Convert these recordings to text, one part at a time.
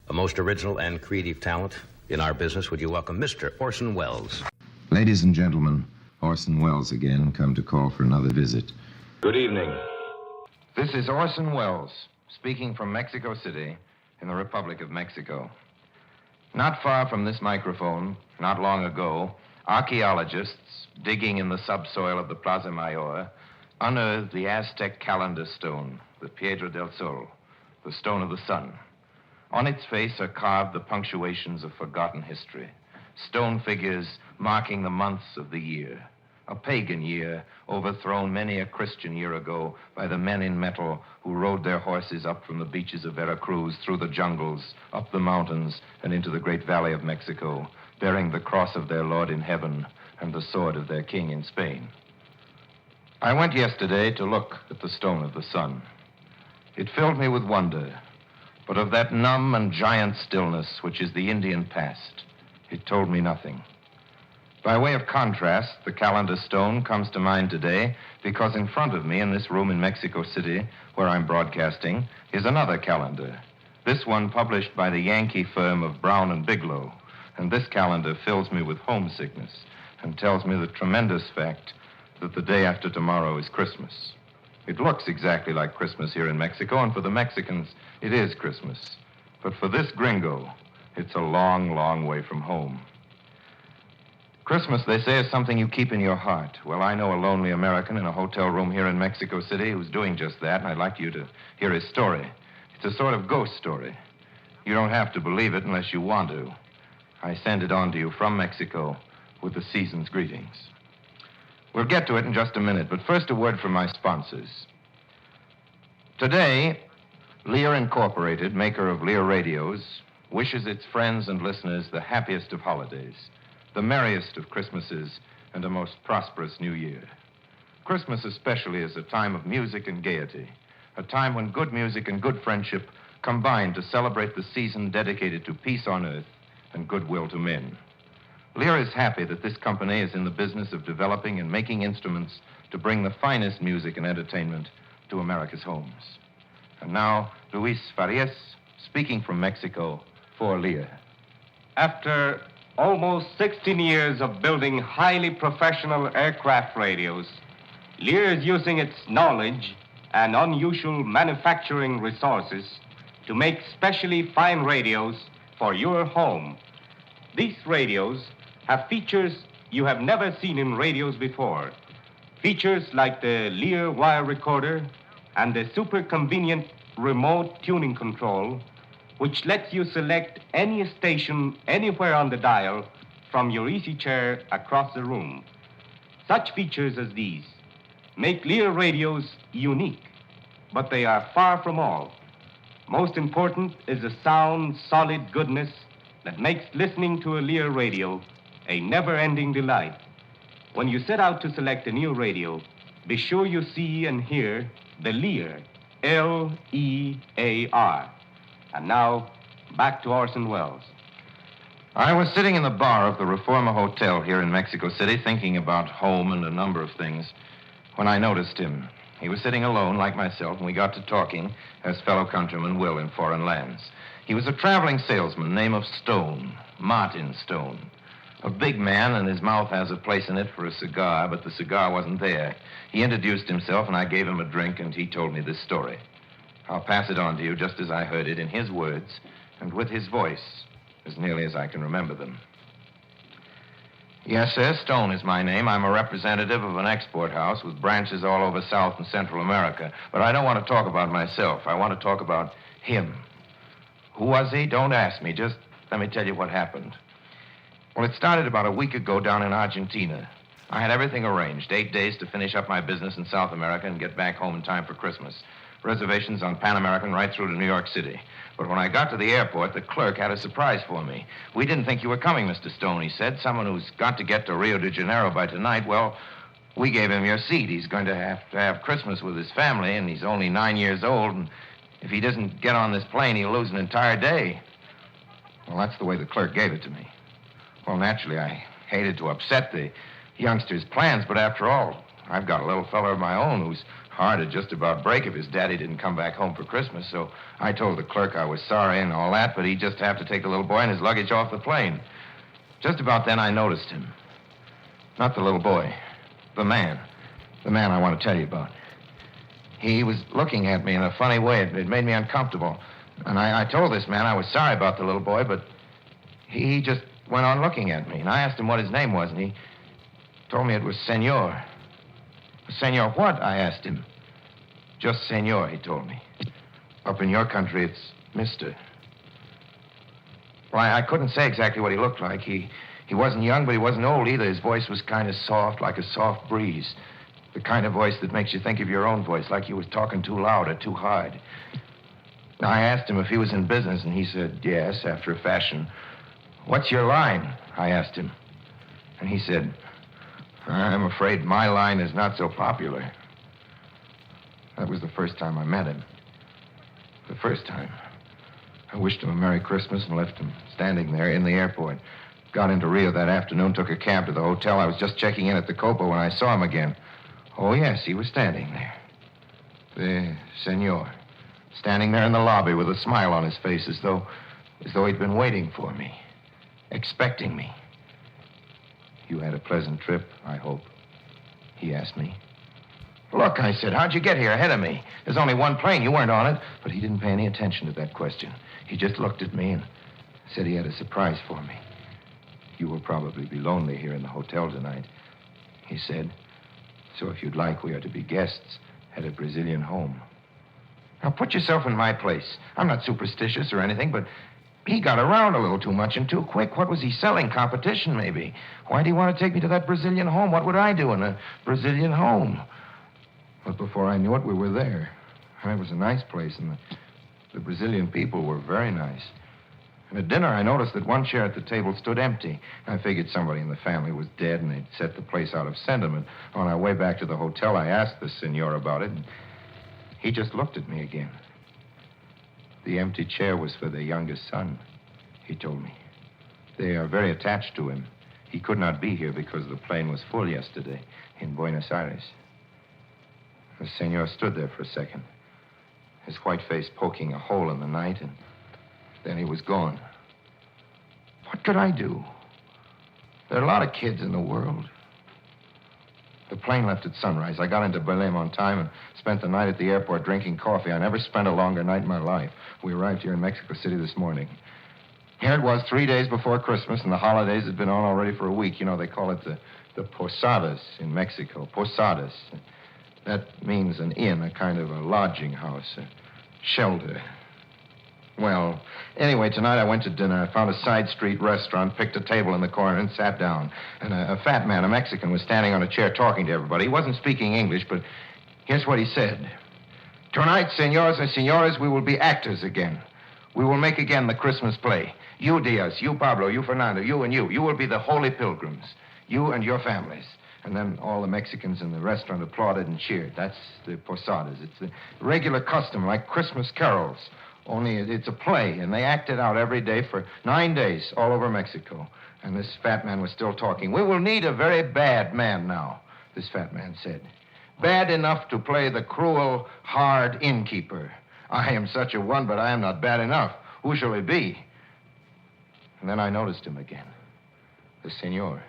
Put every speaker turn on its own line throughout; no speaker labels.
A most original and creative talent in our business. Would you welcome Mr. Orson Welles?
Ladies and gentlemen, Orson Welles again, come to call for another visit.
Good evening.
This is Orson Welles, speaking from Mexico City in the Republic of Mexico. Not far from this microphone, not long ago, archaeologists digging in the subsoil of the Plaza Mayor unearthed the Aztec calendar stone, the Piedra del Sol, the stone of the sun. On its face are carved the punctuations of forgotten history, stone figures marking the months of the year. A pagan year overthrown many a Christian year ago by the men in metal who rode their horses up from the beaches of Veracruz, through the jungles, up the mountains, and into the great valley of Mexico, bearing the cross of their Lord in heaven and the sword of their king in Spain. I went yesterday to look at the stone of the sun. It filled me with wonder, but of that numb and giant stillness which is the Indian past, it told me nothing. By way of contrast, the calendar stone comes to mind today because in front of me in this room in Mexico City, where I'm broadcasting, is another calendar. This one published by the Yankee firm of Brown and Bigelow. And this calendar fills me with homesickness and tells me the tremendous fact that the day after tomorrow is Christmas. It looks exactly like Christmas here in Mexico, and for the Mexicans, it is Christmas. But for this gringo, it's a long, long way from home. Christmas, they say, is something you keep in your heart. Well, I know a lonely American in a hotel room here in Mexico City who's doing just that, and I'd like you to hear his story. It's a sort of ghost story. You don't have to believe it unless you want to. I send it on to you from Mexico with the season's greetings. We'll get to it in just a minute, but first a word from my sponsors. Today, Lear Incorporated, maker of Lear radios, wishes its friends and listeners the happiest of holidays, the merriest of Christmases, and a most prosperous New Year. Christmas especially is a time of music and gaiety, a time when good music and good friendship combine to celebrate the season dedicated to peace on earth and goodwill to men. Lear is happy that this company is in the business of developing and making instruments to bring the finest music and entertainment to America's homes. And now, Luis Farias, speaking from Mexico for Lear.
After almost 16 years of building highly professional aircraft radios, Lear is using its knowledge and unusual manufacturing resources to make specially fine radios for your home. These radios have features you have never seen in radios before. Features like the Lear wire recorder and the super convenient remote tuning control, which lets you select any station anywhere on the dial from your easy chair across the room. Such features as these make Lear radios unique, but they are far from all. Most important is the sound, solid goodness that makes listening to a Lear radio a never-ending delight. When you set out to select a new radio, be sure you see and hear the Lear, L-E-A-R. And now, back to Orson Welles.
I was sitting in the bar of the Reforma Hotel here in Mexico City thinking about home and a number of things when I noticed him. He was sitting alone like myself, and we got to talking as fellow countrymen will in foreign lands. He was a traveling salesman, name of Stone, Martin Stone. A big man, and his mouth has a place in it for a cigar, but the cigar wasn't there. He introduced himself, and I gave him a drink, and he told me this story. I'll pass it on to you just as I heard it in his words and with his voice, as nearly as I can remember them. Yes, sir, Stone is my name. I'm a representative of an export house with branches all over South and Central America. But I don't want to talk about myself. I want to talk about him. Who was he? Don't ask me. Just let me tell you what happened. Well, it started about a week ago down in Argentina. I had everything arranged, 8 days to finish up my business in South America and get back home in time for Christmas. Reservations on Pan American right through to New York City. But when I got to the airport, the clerk had a surprise for me. "We didn't think you were coming, Mr. Stone," he said. "Someone who's got to get to Rio de Janeiro by tonight. Well, we gave him your seat. He's going to have Christmas with his family, and he's only 9 years old, and if he doesn't get on this plane, he'll lose an entire day." Well, that's the way the clerk gave it to me. Well, naturally, I hated to upset the youngster's plans, but after all, I've got a little fella of my own who's heart would just about break if his daddy didn't come back home for Christmas, so I told the clerk I was sorry and all that, but he'd just have to take the little boy and his luggage off the plane. Just about then, I noticed him. Not the little boy. The man. The man I want to tell you about. He was looking at me in a funny way. It made me uncomfortable. And I told this man I was sorry about the little boy, but he just went on looking at me. And I asked him what his name was, and he told me it was Senor. Senor what? I asked him. Just Senor, he told me. Up in your country, it's Mister. Well, I couldn't say exactly what he looked like. He wasn't young, but he wasn't old either. His voice was kind of soft, like a soft breeze. The kind of voice that makes you think of your own voice, like you was talking too loud or too hard. I asked him if he was in business, and he said yes, after a fashion. What's your line? I asked him. And he said, I'm afraid my line is not so popular. That was the first time I met him. The first time. I wished him a Merry Christmas and left him standing there in the airport. Got into Rio that afternoon, took a cab to the hotel. I was just checking in at the Copa when I saw him again. Oh, yes, he was standing there. The senor. Standing there in the lobby with a smile on his face as though he'd been waiting for me. Expecting me. You had a pleasant trip, I hope, he asked me. Look, I said, how'd you get here ahead of me? There's only one plane. You weren't on it. But he didn't pay any attention to that question. He just looked at me and said he had a surprise for me. You will probably be lonely here in the hotel tonight, he said. So if you'd like, we are to be guests at a Brazilian home. Now, put yourself in my place. I'm not superstitious or anything, but he got around a little too much and too quick. What was he selling? Competition, maybe. Why'd he want to take me to that Brazilian home? What would I do in a Brazilian home? But before I knew it, we were there. And it was a nice place, and the Brazilian people were very nice. And at dinner, I noticed that one chair at the table stood empty. I figured somebody in the family was dead, and they'd set the place out of sentiment. On our way back to the hotel, I asked the senor about it, and he just looked at me again. The empty chair was for their youngest son, he told me. They are very attached to him. He could not be here because the plane was full yesterday in Buenos Aires. The senor stood there for a second, his white face poking a hole in the night, and then he was gone. What could I do? There are a lot of kids in the world. The plane left at sunrise. I got into Belém on time and spent the night at the airport drinking coffee. I never spent a longer night in my life. We arrived here in Mexico City this morning. Here it was 3 days before Christmas, and the holidays had been on already for a week. You know, they call it the posadas in Mexico. Posadas. That means an inn, a kind of a lodging house, a shelter. Well, anyway, tonight I went to dinner. I found a side street restaurant, picked a table in the corner, and sat down. And a fat man, a Mexican, was standing on a chair talking to everybody. He wasn't speaking English, but here's what he said. Tonight, senors and senoras, we will be actors again. We will make again the Christmas play. You, Diaz, you, Pablo, you, Fernando, you and you. You will be the holy pilgrims. You and your families. And then all the Mexicans in the restaurant applauded and cheered. That's the posadas. It's the regular custom, like Christmas carols. Only it's a play, and they act it out every day for 9 days all over Mexico. And this fat man was still talking. We will need a very bad man now, this fat man said. Bad enough to play the cruel, hard innkeeper. I am such a one, but I am not bad enough. Who shall it be? And then I noticed him again. The senor.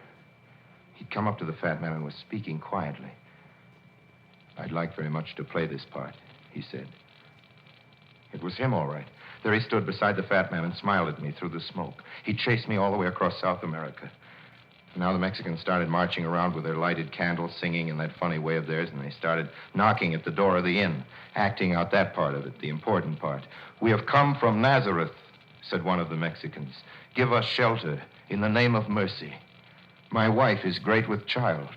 He'd come up to the fat man and was speaking quietly. I'd like very much to play this part, he said. It was him, all right. There he stood beside the fat man and smiled at me through the smoke. He chased me all the way across South America. And now the Mexicans started marching around with their lighted candles, singing in that funny way of theirs, and they started knocking at the door of the inn, acting out that part of it, the important part. We have come from Nazareth, said one of the Mexicans. Give us shelter in the name of mercy. My wife is great with child.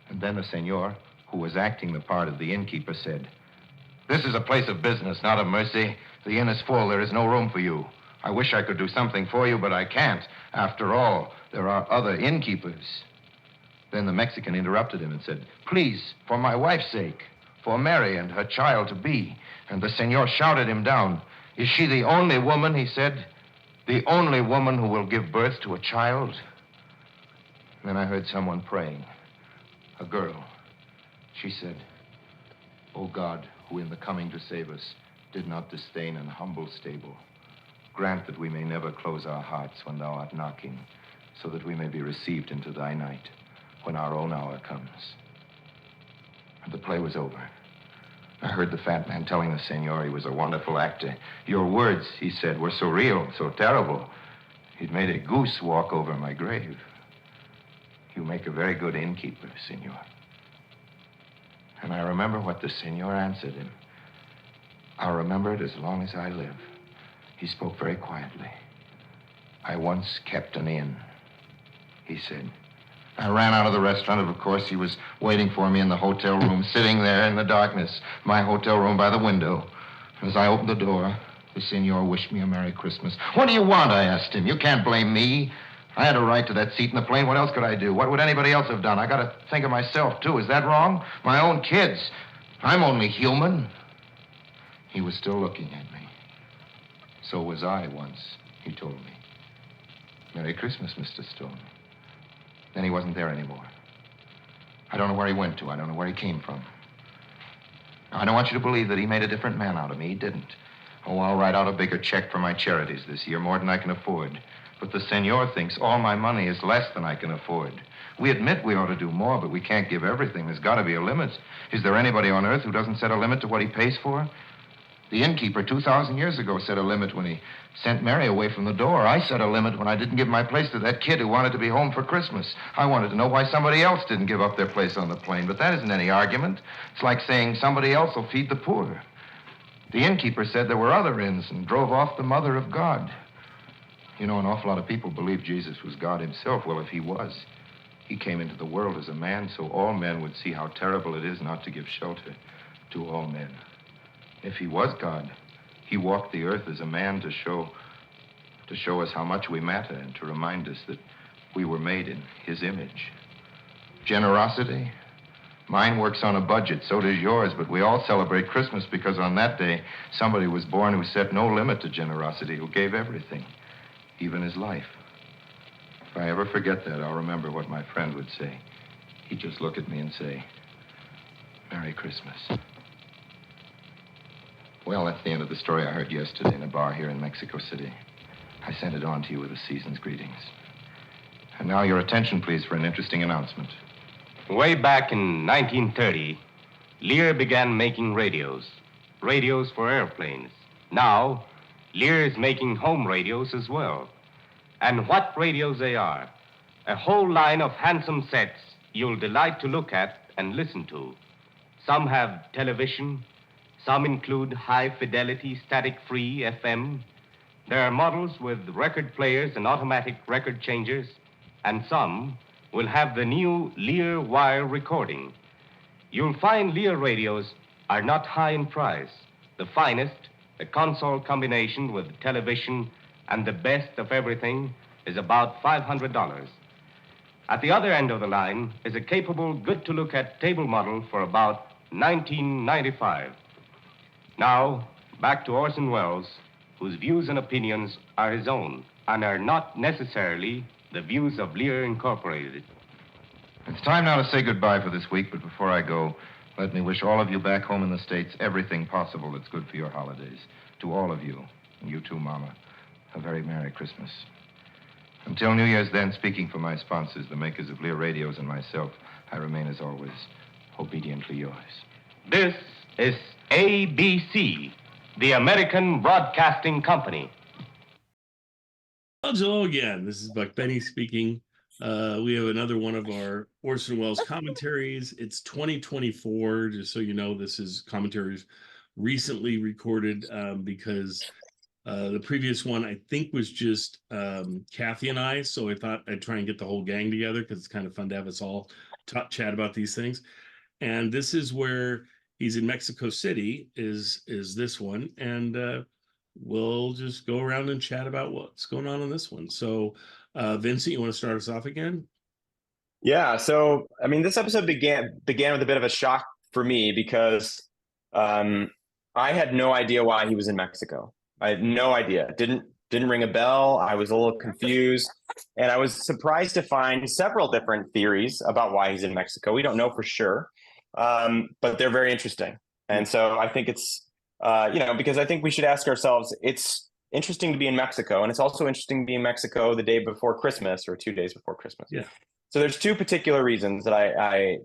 And then the senor, who was acting the part of the innkeeper, said, This is a place of business, not of mercy. The inn is full. There is no room for you. I wish I could do something for you, but I can't. After all, there are other innkeepers. Then the Mexican interrupted him and said, Please, for my wife's sake, for Mary and her child to be. And the senor shouted him down. Is she the only woman, he said, the only woman who will give birth to a child? Then I heard someone praying. A girl. She said, O God, who in the coming to save us did not disdain an humble stable, grant that we may never close our hearts when thou art knocking, so that we may be received into thy night when our own hour comes. And the play was over. I heard the fat man telling the senor he was a wonderful actor. Your words, he said, were so real, so terrible. He'd made a goose walk over my grave. You make a very good innkeeper, senor. And I remember what the senor answered him. I'll remember it as long as I live. He spoke very quietly. I once kept an inn, he said. I ran out of the restaurant, and of course he was waiting for me in the hotel room, sitting there in the darkness, my hotel room by the window. As I opened the door, the senor wished me a Merry Christmas. What do you want, I asked him. You can't blame me. I had a right to that seat in the plane. What else could I do? What would anybody else have done? I got to think of myself, too. Is that wrong? My own kids. I'm only human. He was still looking at me. So was I once, he told me. Merry Christmas, Mr. Stone. Then he wasn't there anymore. I don't know where he went to. I don't know where he came from. Now, I don't want you to believe that he made a different man out of me. He didn't. Oh, I'll write out a bigger check for my charities this year, more than I can afford. But the senor thinks all my money is less than I can afford. We admit we ought to do more, but we can't give everything. There's got to be a limit. Is there anybody on earth who doesn't set a limit to what he pays for? The innkeeper 2,000 years ago set a limit when he sent Mary away from the door. I set a limit when I didn't give my place to that kid who wanted to be home for Christmas. I wanted to know why somebody else didn't give up their place on the plane, but that isn't any argument. It's like saying somebody else will feed the poor. The innkeeper said there were other inns and drove off the mother of God. You know, an awful lot of people believe Jesus was God himself. Well, if he was, he came into the world as a man so all men would see how terrible it is not to give shelter to all men. If he was God, he walked the earth as a man to show us how much we matter and to remind us that we were made in his image. Generosity? Mine works on a budget, so does yours, but we all celebrate Christmas because on that day, somebody was born who set no limit to generosity, who gave everything, even his life. If I ever forget that, I'll remember what my friend would say. He'd just look at me and say, Merry Christmas. Well, that's the end of the story I heard yesterday in a bar here in Mexico City. I sent it on to you with the season's greetings. And now your attention, please, for an interesting announcement.
Way back in 1930, Lear began making radios for airplanes. Now, Lear is making home radios as well. And what radios they are. A whole line of handsome sets you'll delight to look at and listen to. Some have television. Some include high-fidelity, static-free FM. There are models with record players and automatic record changers. And some will have the new Lear wire recording. You'll find Lear radios are not high in price. The finest, a console combination with television and the best of everything, is about $500. At the other end of the line is a capable, good-to-look-at table model for about $19.95. Now, back to Orson Welles, whose views and opinions are his own and are not necessarily the views of Lear Incorporated.
It's time now to say goodbye for this week, but before I go, let me wish all of you back home in the States everything possible that's good for your holidays. To all of you, and you too, Mama, a very Merry Christmas. Until New Year's then, speaking for my sponsors, the makers of Lear Radios, and myself, I remain, as always, obediently yours.
This is ABC, the American Broadcasting Company.
Hello again. This is Buck Benny speaking. We have another one of our Orson Welles commentaries. It's 2024. Just so you know, this is commentaries recently recorded because the previous one, I think, was just Kathy and I. So I thought I'd try and get the whole gang together because it's kind of fun to have us all chat about these things. And this is where he's in Mexico City, is this one. And we'll just go around and chat about what's going on this one. So, Vincent, you want to start us off again?
Yeah. So, I mean, this episode began with a bit of a shock for me because I had no idea why he was in Mexico. I had no idea. Didn't ring a bell. I was a little confused, and I was surprised to find several different theories about why he's in Mexico. We don't know for sure, but they're very interesting. And so I think it's, because I think we should ask ourselves, it's interesting to be in Mexico, and it's also interesting to be in Mexico the day before Christmas or 2 days before Christmas.
Yeah.
So there's two particular reasons that I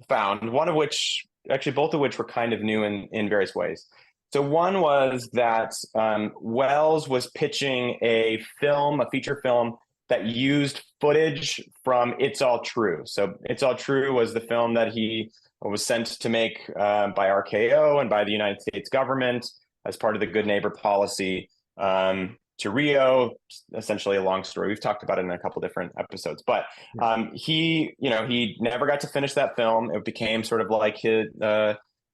found, one of which, actually both of which were kind of new in various ways. So one was that Wells was pitching a feature film that used footage from It's All True. So It's All True was the film that he was sent to make by RKO and by the United States government as part of the Good Neighbor policy to Rio. Essentially a long story. We've talked about it in a couple different episodes, but he never got to finish that film. It became sort of like his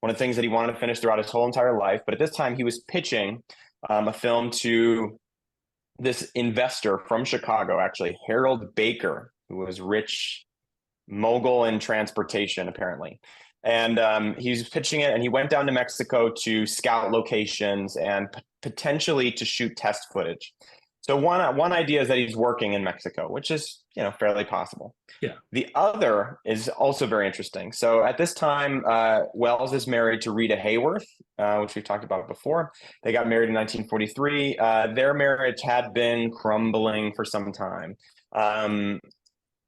one of the things that he wanted to finish throughout his whole entire life. But at this time, he was pitching a film to this investor from Chicago, actually, Harold Baker, who was rich mogul in transportation, apparently. And he was pitching it, and he went down to Mexico to scout locations and potentially to shoot test footage. So one idea is that he's working in Mexico, which is, fairly possible.
Yeah.
The other is also very interesting. So at this time, Wells is married to Rita Hayworth, which we've talked about before. They got married in 1943. Their marriage had been crumbling for some time.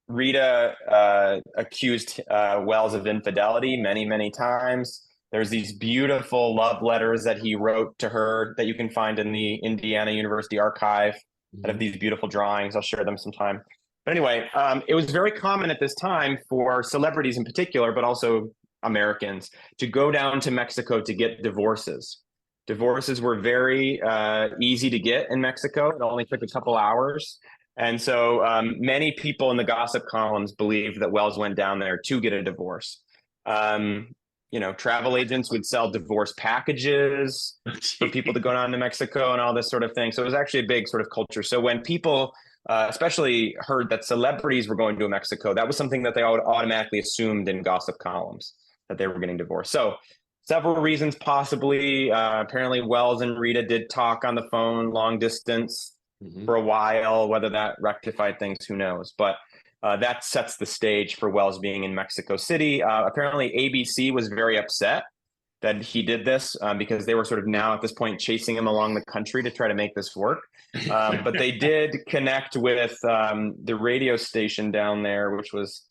Rita accused Wells of infidelity many, many times. There's these beautiful love letters that he wrote to her that you can find in the Indiana University archive that have these beautiful drawings. I'll share them sometime. But anyway, it was very common at this time for celebrities in particular, but also Americans, to go down to Mexico to get divorces. Divorces were very easy to get in Mexico. It only took a couple hours. And so many people in the gossip columns believed that Wells went down there to get a divorce. Travel agents would sell divorce packages for people to go down to Mexico and all this sort of thing. So it was actually a big sort of culture. So when people especially heard that celebrities were going to Mexico, that was something that they automatically assumed in gossip columns, that they were getting divorced. So several reasons possibly. Apparently Wells and Rita did talk on the phone long distance for a while. Whether that rectified things, who knows? But that sets the stage for Wells being in Mexico City. Apparently ABC was very upset that he did this because they were sort of now at this point chasing him along the country to try to make this work. But they did connect with the radio station down there, which was,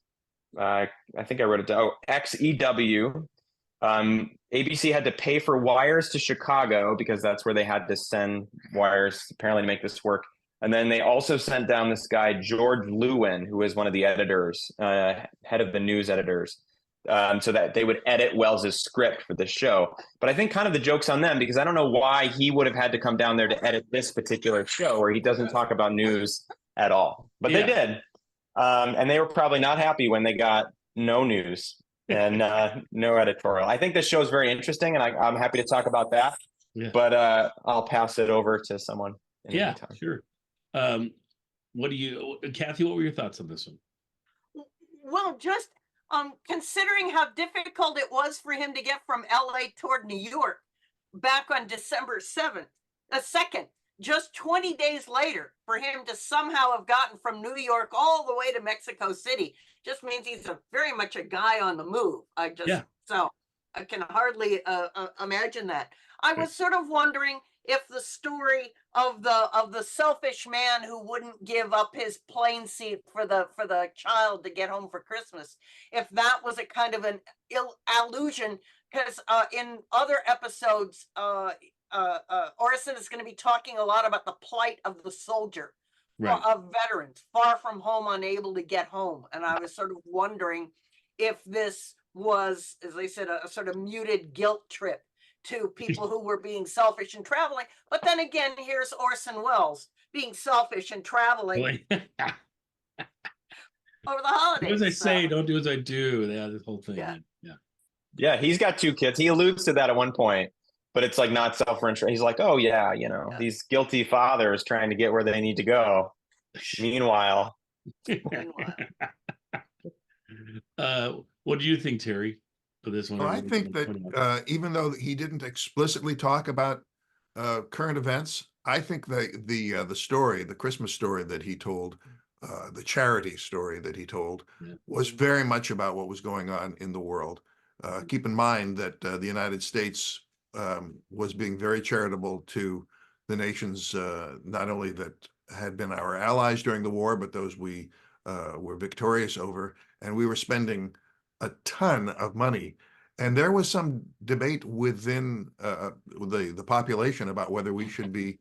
I think I wrote it down, XEW. ABC had to pay for wires to Chicago because that's where they had to send wires apparently to make this work. And then they also sent down this guy, George Lewin, who was one of the editors, head of the news editors, so that they would edit Wells's script for the show. But I think kind of the joke's on them, because I don't know why he would have had to come down there to edit this particular show where he doesn't talk about news at all. But they did. And they were probably not happy when they got no news and no editorial. I think this show is very interesting, and I'm happy to talk about that. Yeah. But I'll pass it over to someone.
Yeah, sure. Kathy, what were your thoughts on this one?
Well, just considering how difficult it was for him to get from LA toward New York back on December 2nd, just 20 days later, for him to somehow have gotten from New York all the way to Mexico City just means he's very much a guy on the move. So I can hardly imagine that. I was sort of wondering if the story of the selfish man who wouldn't give up his plane seat for the child to get home for Christmas, if that was a kind of an allusion, because in other episodes, Orson is going to be talking a lot about the plight of the soldier, of veterans, far from home, unable to get home. And I was sort of wondering if this was, as they said, a sort of muted guilt trip to people who were being selfish and traveling. But then again, here's Orson Welles being selfish and traveling over the holidays.
Do as I say, don't do as I do. Yeah, this whole thing.
Yeah, he's got 2 kids. He alludes to that at one point, but it's like not self-interest. He's like, oh yeah, these guilty fathers trying to get where they need to go. Meanwhile.
What do you think, Terry, for this one?
Well, I think that even though he didn't explicitly talk about current events, I think the story, the Christmas story that he told, the charity story that he told, was very much about what was going on in the world. keep in mind that the United States was being very charitable to the nations, not only that had been our allies during the war, but those we were victorious over. And we were spending a ton of money. And there was some debate within the population about whether we should be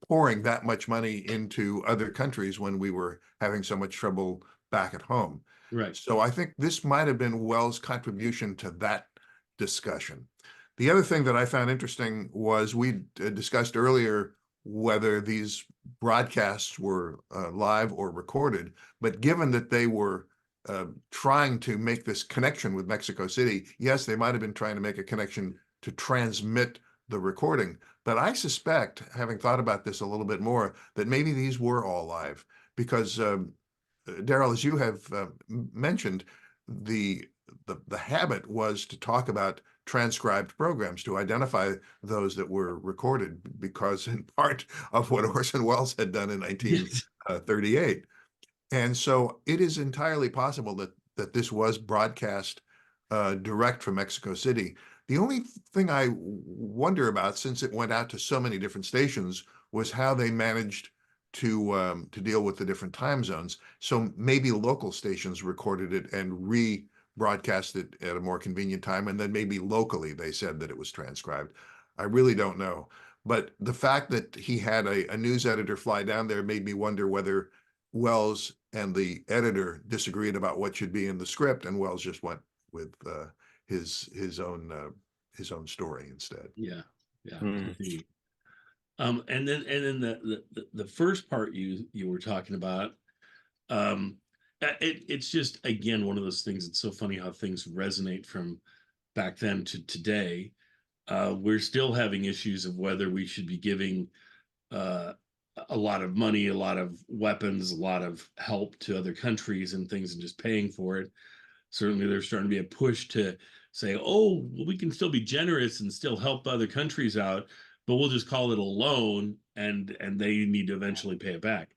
pouring that much money into other countries when we were having so much trouble back at home.
Right.
So I think this might have been Wells' contribution to that discussion. The other thing that I found interesting was we discussed earlier whether these broadcasts were live or recorded, but given that they were trying to make this connection with Mexico City, yes, they might have been trying to make a connection to transmit the recording. But I suspect, having thought about this a little bit more, that maybe these were all live because, Daryl, as you have mentioned, the habit was to talk about transcribed programs, to identify those that were recorded, because in part of what Orson Welles had done in 1938. And so it is entirely possible that this was broadcast direct from Mexico City. The only thing I wonder about, since it went out to so many different stations, was how they managed to deal with the different time zones. So maybe local stations recorded it and rebroadcast it at a more convenient time, and then maybe locally they said that it was transcribed. I really don't know. But the fact that he had a news editor fly down there made me wonder whether Wells and the editor disagreed about what should be in the script, and Wells just went with his own story instead.
Yeah. Indeed. And then the first part you were talking about, it's just, again, one of those things. It's so funny how things resonate from back then to today. We're still having issues of whether we should be giving a lot of money, a lot of weapons, a lot of help to other countries and things, and just paying for it. Certainly there's starting to be a push to say, oh, well, we can still be generous and still help other countries out, but we'll just call it a loan, and they need to eventually pay it back.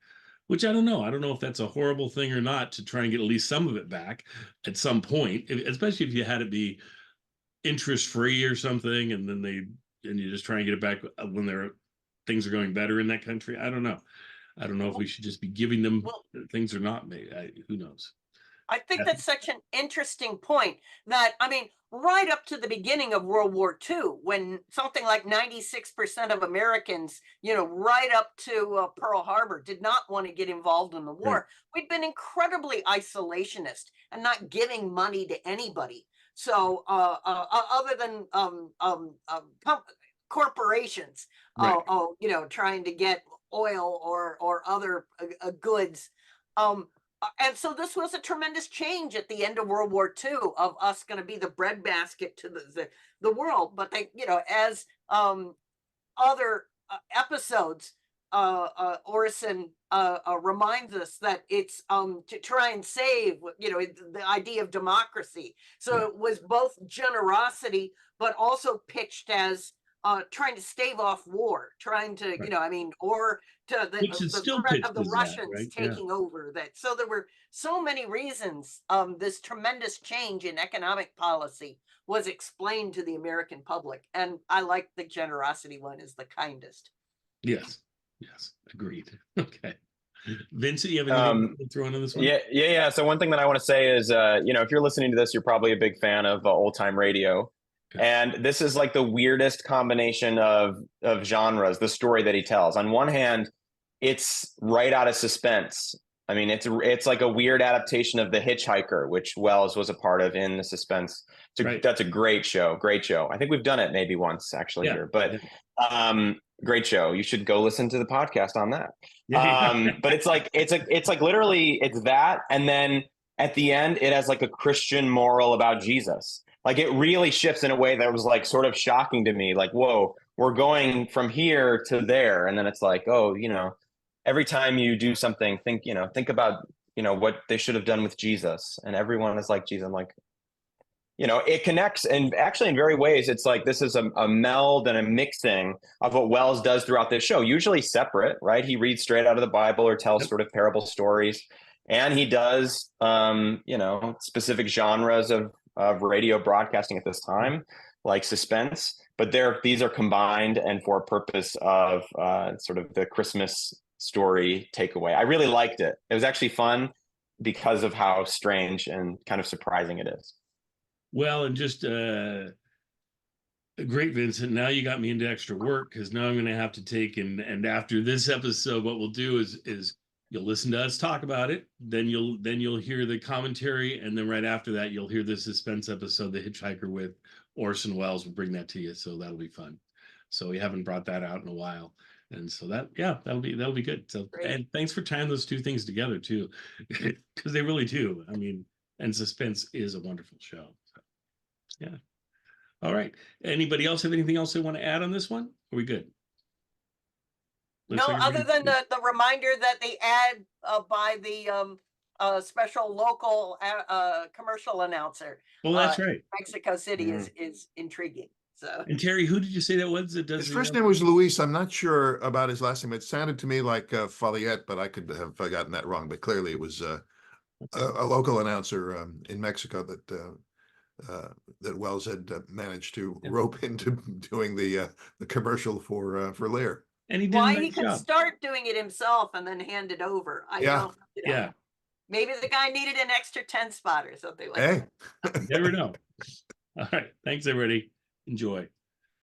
Which I don't know. I don't know if that's a horrible thing or not, to try and get at least some of it back at some point, especially if you had it be interest free or something, and then you just try and get it back when things are going better in that country. I don't know. I don't know if we should just be giving them things or not. Maybe who knows?
I think that's such an interesting point that, I mean, right up to the beginning of World War II, when something like 96% of Americans, right up to Pearl Harbor, did not want to get involved in the war.
Right.
We'd been incredibly isolationist and not giving money to anybody. So other than corporations,
Right.
trying to get oil or other goods. And so this was a tremendous change at the end of World War II, of us going to be the breadbasket to the world. But they, as other episodes, Orson reminds us that it's to try and save, the idea of democracy. So it was both generosity, but also pitched as trying to stave off war, trying to, or to the threat of the Russians taking over that. So there were so many reasons this tremendous change in economic policy was explained to the American public. And I like the generosity one is the kindest.
Yes, agreed. Okay. Vincent, you have anything to throw in on this one?
Yeah. So one thing that I want to say is, if you're listening to this, you're probably a big fan of old time radio. Okay. And this is like the weirdest combination of genres, the story that he tells. On one hand, it's right out of suspense. I mean, it's like a weird adaptation of The Hitchhiker, which Wells was a part of in the suspense. That's a great show. I think we've done it maybe once actually here, but great show. You should go listen to the podcast on that. But it's like literally it's that, and then at the end it has like a Christian moral about Jesus. Like it really shifts in a way that was like sort of shocking to me. Like, whoa, we're going from here to there, and then it's like, oh, every time you do something, think about what they should have done with Jesus, and everyone is like Jesus. I'm like, it connects, and actually in very ways, it's like this is a meld and a mixing of what Wells does throughout this show. Usually separate, right? He reads straight out of the Bible or tells sort of parable stories, and he does, specific genres of of radio broadcasting at this time, like suspense, but these are combined and for a purpose of sort of the Christmas story takeaway. I really liked it. It was actually fun because of how strange and kind of surprising it is.
Well, and just great, Vincent. Now you got me into extra work, because now I'm going to have to take and after this episode, what we'll do is you'll listen to us talk about it, then you'll hear the commentary, and then right after that you'll hear the suspense episode, The Hitchhiker with Orson Welles. We'll bring that to you, so that'll be fun. So we haven't brought that out in a while, and so that'll be good. So
Great.
And thanks for tying those two things together too, because they really do. I mean, and suspense is a wonderful show. So, yeah. All right. Anybody else have anything else they want to add on this one? Are we good?
No, other than the reminder that the ad by the special local commercial announcer.
Oh, that's right.
Mexico City is intriguing. So.
And Terry, who did you say that was? That does
His first name was Luis. I'm not sure about his last name. It sounded to me like Faliette, but I could have gotten that wrong. But clearly, it was a local announcer in Mexico that Wells had managed to rope into doing the commercial for Lear.
And he did
Why
a nice
he could
job.
start doing it himself and then hand it over. I don't,
Yeah.
Maybe the guy needed an extra 10 spot or something like
Hey.
that.
Never know. All right. Thanks, everybody. Enjoy.